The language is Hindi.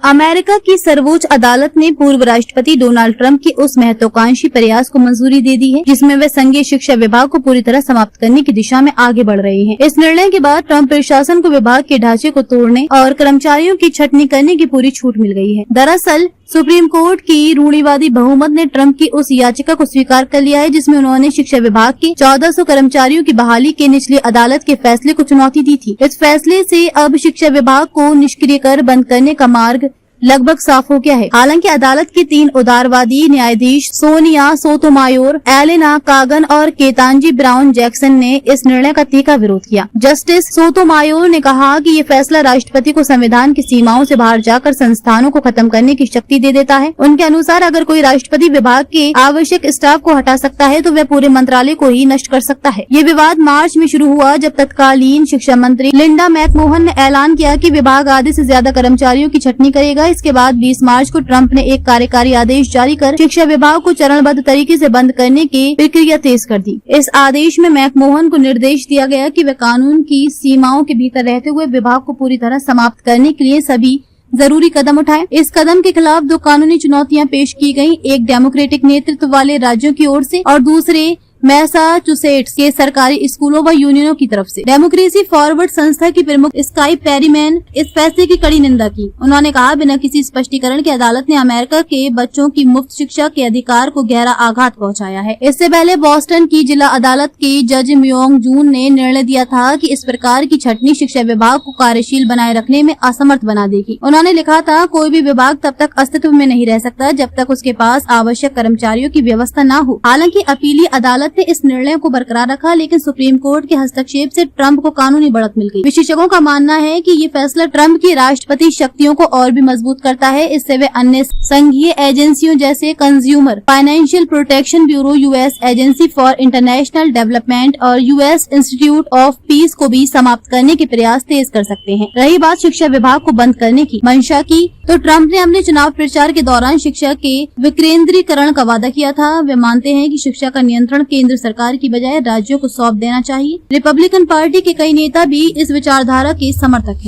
अमेरिका की सर्वोच्च अदालत ने पूर्व राष्ट्रपति डोनाल्ड ट्रंप के उस महत्वाकांक्षी प्रयास को मंजूरी दे दी है जिसमें वे संघीय शिक्षा विभाग को पूरी तरह समाप्त करने की दिशा में आगे बढ़ रहे हैं। इस निर्णय के बाद ट्रंप प्रशासन को विभाग के ढांचे को तोड़ने और कर्मचारियों की छटनी करने की पूरी छूट मिल गई है। दरअसल सुप्रीम कोर्ट की रूढ़िवादी बहुमत ने ट्रंप की उस याचिका को स्वीकार कर लिया है जिसमें उन्होंने शिक्षा विभाग के 1400 कर्मचारियों की बहाली के निचली अदालत के फैसले को चुनौती दी थी। इस फैसले से अब शिक्षा विभाग को निष्क्रिय कर बंद करने का मार्ग लगभग साफ हो गया है। हालांकि अदालत के 3 उदारवादी न्यायाधीश सोनिया सोतोमायोर, एलेना कागन और केतांजी ब्राउन जैक्सन ने इस निर्णय का तीखा विरोध किया। जस्टिस सोतोमायोर ने कहा कि ये फैसला राष्ट्रपति को संविधान की सीमाओं से बाहर जाकर संस्थानों को खत्म करने की शक्ति दे देता है। उनके अनुसार अगर कोई राष्ट्रपति विभाग के आवश्यक स्टाफ को हटा सकता है तो वह पूरे मंत्रालय को ही नष्ट कर सकता है। ये विवाद मार्च में शुरू हुआ जब तत्कालीन शिक्षा मंत्री लिंडा मैकमोहन ने ऐलान किया कि विभाग आधे से ज्यादा कर्मचारियों की छटनी करेगा। इसके बाद 20 मार्च को ट्रंप ने एक कार्यकारी आदेश जारी कर शिक्षा विभाग को चरणबद्ध तरीके से बंद करने की प्रक्रिया तेज कर दी। इस आदेश में मैकमोहन को निर्देश दिया गया कि वे कानून की सीमाओं के भीतर रहते हुए विभाग को पूरी तरह समाप्त करने के लिए सभी जरूरी कदम उठाएं। इस कदम के खिलाफ 2 कानूनी चुनौतियां पेश की गयी, एक डेमोक्रेटिक नेतृत्व वाले राज्यों की ओर से और दूसरे मैसाचुसेट्स के सरकारी स्कूलों व यूनियनों की तरफ से। डेमोक्रेसी फॉरवर्ड संस्था की प्रमुख स्काई पेरीमैन इस फैसले की कड़ी निंदा की। उन्होंने कहा, बिना किसी स्पष्टीकरण के अदालत ने अमेरिका के बच्चों की मुफ्त शिक्षा के अधिकार को गहरा आघात पहुंचाया है। इससे पहले बोस्टन की जिला अदालत के जज मियोंग जून ने निर्णय दिया था कि इस प्रकार की छटनी शिक्षा विभाग को कार्यशील बनाए रखने में असमर्थ बना देगी। उन्होंने लिखा था, कोई भी विभाग तब तक अस्तित्व में नहीं रह सकता जब तक उसके पास आवश्यक कर्मचारियों की व्यवस्था न हो। हालांकि अपीली अदालत ने इस निर्णय को बरकरार रखा, लेकिन सुप्रीम कोर्ट के हस्तक्षेप से ट्रंप को कानूनी बढ़त मिल गई। विशेषज्ञों का मानना है कि ये फैसला ट्रंप की राष्ट्रपति शक्तियों को और भी मजबूत करता है। इससे वे अन्य संघीय एजेंसियों जैसे consumer financial protection bureau, US agency for international development और यूएस इंस्टीट्यूट ऑफ पीस को भी समाप्त करने के प्रयास तेज कर सकते हैं। रही बात शिक्षा विभाग को बंद करने की मंशा की, तो ट्रंप ने अपने चुनाव प्रचार के दौरान शिक्षा के विकेंद्रीकरण का वादा किया था। वे मानते हैं कि शिक्षा का नियंत्रण केंद्र सरकार की बजाय राज्यों को सौंप देना चाहिए। रिपब्लिकन पार्टी के कई नेता भी इस विचारधारा के समर्थक हैं।